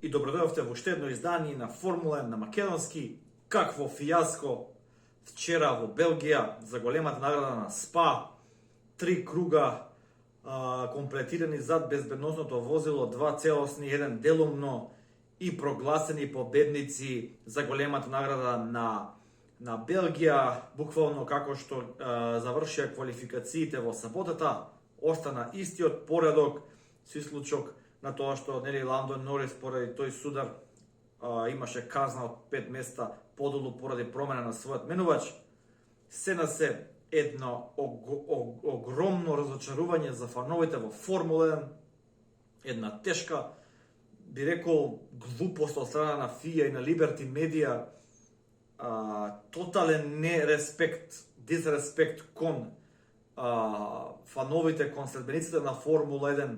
и добродојавте во уште едно издание на Формула 1 на македонски. Какво фијаско вчера во Белгија за големата награда на СПА. 3 круга комплетирани зад безбедносното возило, 2 целосни, 1 делумно и прогласени победници за големата награда на Белгија, буквално како што завршија квалификациите во саботата. Остана истиот поредок, со исклучок на тоа што Ландон Норис поради тој судар имаше казна од 5 места подолу поради промена на својот менувач. Сена се едно огромно разочарување за фановите во Формула 1, една тешка, би рекол, глупост од страна на FIA и на Liberty Media, тотален нереспект, дисреспект кон фановите, кон следбениците на Формула 1.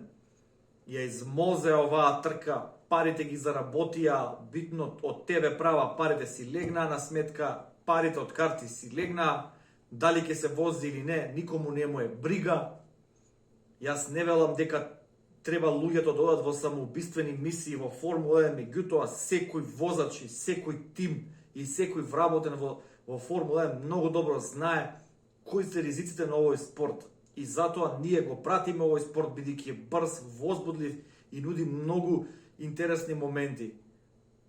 Ја измозе оваа трка, парите ги заработија, битно од ТВ права парите си легнаа на сметка, парите од карти си легнаа, дали ќе се вози или не, никому не му е брига. Јас не велам дека треба луѓето да одат во самоубиствени мисии во Формула 1, меѓутоа секој возач и секој тим и секој вработен во Формула 1 многу добро знае кои се ризиците на овој спорт. И затоа ние го пратиме овој спорт, бидејќи е брз, возбудлив и нуди многу интересни моменти.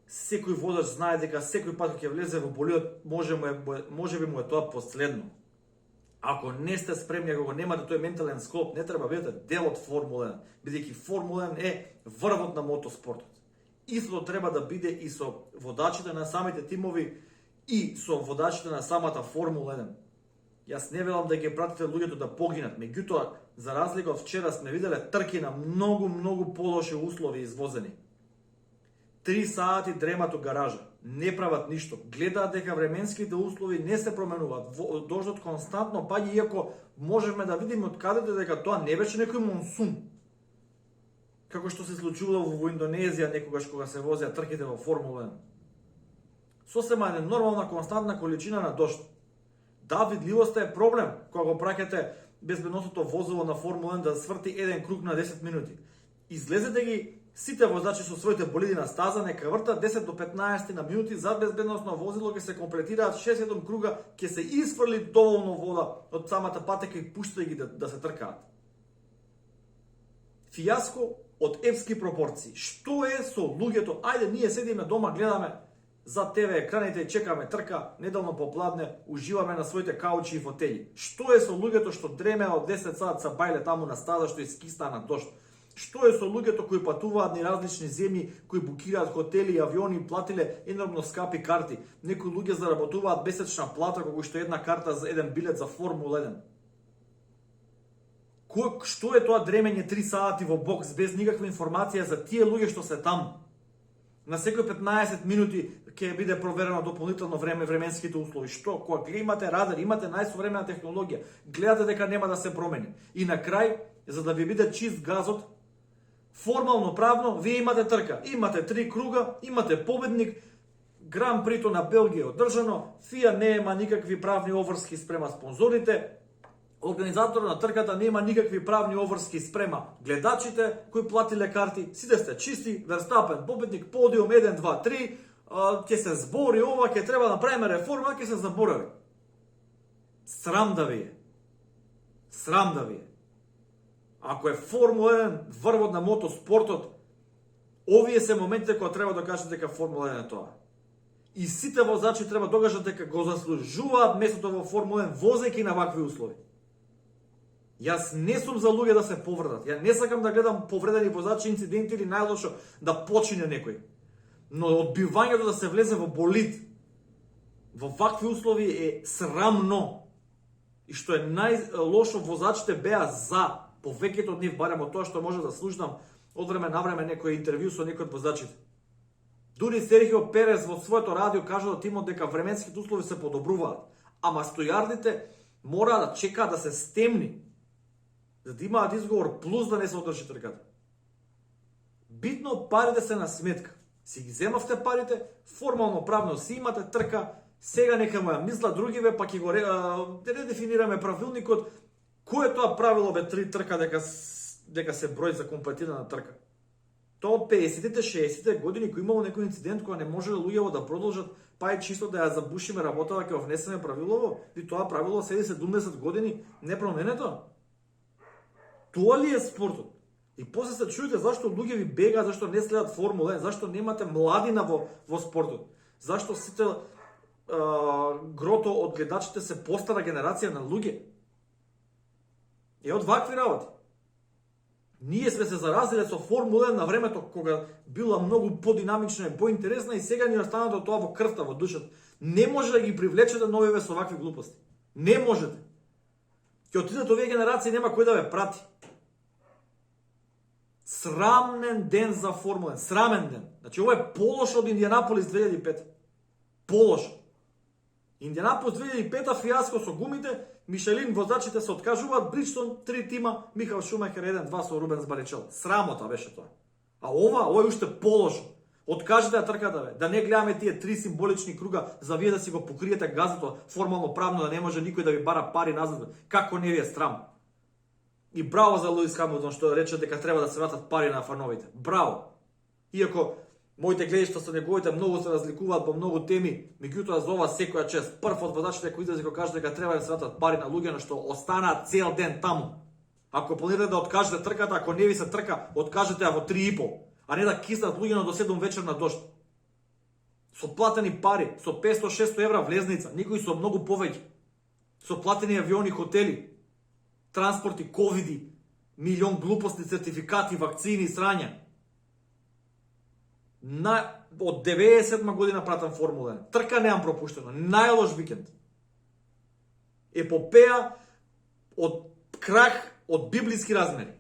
Секој возач знае дека секој пат кога ќе влезе во болидот, може би му е тоа последно. Ако не сте спремни, ако го немате тој ментален склоп, не треба бидете дел од Формула 1, бидејќи Формула 1 е врвот на мотоспортот. Истото треба да биде и со водачите на самите тимови и со водачите на самата Формула 1. Јас не велам да ги пратите луѓето да погинат, меѓутоа, за разлика од вчера сме виделе трки на многу полоши услови извозени. 3 сати дремат у гаража, не прават ништо, гледаат дека временските услови не се променуваат, дождот константно паѓа, иако можеме да видиме од каде дека тоа не беше некој монсун. Како што се случувало во Индонезија некогаш кога се возеа трките во Формула 1. Сосема е нормална константна количина на дожд. Да, видливоста е проблем кога го праќате безбедносното возило на Формула 1 да сврти еден круг на 10 минути. Излезете ги сите возачи со своите болиди на стаза, нека вртат 10 до 15 на минути за безбедносно возило, ќе се комплетираат 6-7 круга, ќе се изфрли доволно вода од самата патека и пуштајќи ги да се тркаат. Фијаско од епски пропорции. Што е со луѓето? Ајде, ние седиме дома, гледаме за ТВ екраните и чекаме трка, неделно попладне, уживаме на своите каучи и фотели. Што е со луѓето што дреме од 10 сат са бајле таму на стаза што искиста на дожд? Што е со луѓето кои патуваат низ различни земји, кои букираат хотели и авиони, платиле енормно скапи карти? Некои луѓе заработуваат месечна плата кога што една карта за еден билет за Формула 1. Што е тоа дремење 3 сати во бокс без никаква информација за тие луѓе што се таму? На секој 15 минути ќе биде проверено дополнително временските услови. Што? Кога имате радар, имате најсовремена технологија, гледате дека нема да се промени. И на крај, за да ви биде чист газот, формално правно, вие имате трка. Имате 3 круга, имате победник, Гран Прито на Белгија е одржано, FIA нема никакви правни обврски спрема спонзорите, организаторот на трката нема никакви правни обврски спрема гледачите кои платиле карти, сите сте чисти, Верстапен победник, подиум 1, 2, 3, ќе се збори ова, ќе треба да направиме реформа, ќе се заборави. Срам да ви е. Срам да ви е. Ако е Формула 1 врвот на мотоспортот, овие се моментите кога треба да кажете дека Формула 1 е тоа. И сите возачи треба да кажат дека го заслужуваат местото во Формула 1 возејќи на вакви услови. Јас не сум за луѓе да се повредат. Ја не сакам да гледам повредени возачи, инциденти или најлошо да почине некој. Но одбивањето да се влезе во болид во вакви услови е срамно. И што е најлошо, возачите беа за, повеќето од нив, барем од тоа што може да слушнам од време на време некој интервју со некој од возачите. Дури Серхио Перес во своето радио кажа до тимот дека временските услови се подобруваат, ама стојардите мора да чекаат да се стемни, за да имаат изговор плюс да не се одржи трката. Битно парите се на сметка. Си ги земавте парите, формално правно си имате трка, сега нека му ја мислат другиве, па ќе го редефинираме правилникот. Кој е тоа правило бе 3 трка дека се број за комплетирана трка? Тоа од 50-те, 60-те години кој имало некој инцидент која не можеле луѓето да продолжат, па е чисто да ја забушиме работава, ќе внесеме правилово, и тоа правило седи 70 години непроменето. Тоа ли е спортот? И после се чуете зашто луѓе ви бегаат, зашто не следат Формула 1, зашто немате младина во спортот, зашто сите грото од гледачите се постара генерација на луѓе. Е од вакви работи. Ние сме се заразиле со Формула 1 на времето кога била многу подинамична и поинтересна и сега ни останато тоа во крвта, во душата. Не може да ги привлечете новиве со вакви глупости. Не можете. Ќе отидат овие генерации, нема кој да ве прати. Срамен ден за Формула 1. Срамен ден. Значи, ова е полошо од Индианаполис 2005. Полошо. Индианаполис 2005 фиаско со гумите, Мишелин возачите се откажуваат, Бриджстон 3 тима, Михаел Шумахер 1-2 со Рубенс Баричел. Срамота беше тоа. А ова е уште полошо. Откажете да тркате, бе. Да не гледаме тие 3 символични круга за вие да си го покриете газото формално правно, да не може никој да ви бара пари назад. Бе. Како не ви е срам? И браво за Луис Хамилтон што рече дека треба да се вратат пари на фановите. Браво. Иако моите гледишта со неговите многу се разликуваат по многу теми, меѓутоа за ова секоја чест. Прв од водачите кои излезе кога кажа дека треба да се вратат пари на луѓе што останаат цел ден таму. Ако планирате да откажете трката, ако не ви се трка, откажете ја во 3:30, а не да киснат луѓе до 7 вечер на дожд. Со платени пари, со 500-600 евра влезница, никои со многу повеќе. Со платени авиони, хотели, транспорти, ковиди, милион глупости, сертификати, вакцини, срања. Од 97 година пратам Формула 1. Трка неам пропуштено. Најлош викенд. Епопеја од крах од библиски размери.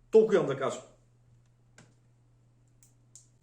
Толку имам да кажам.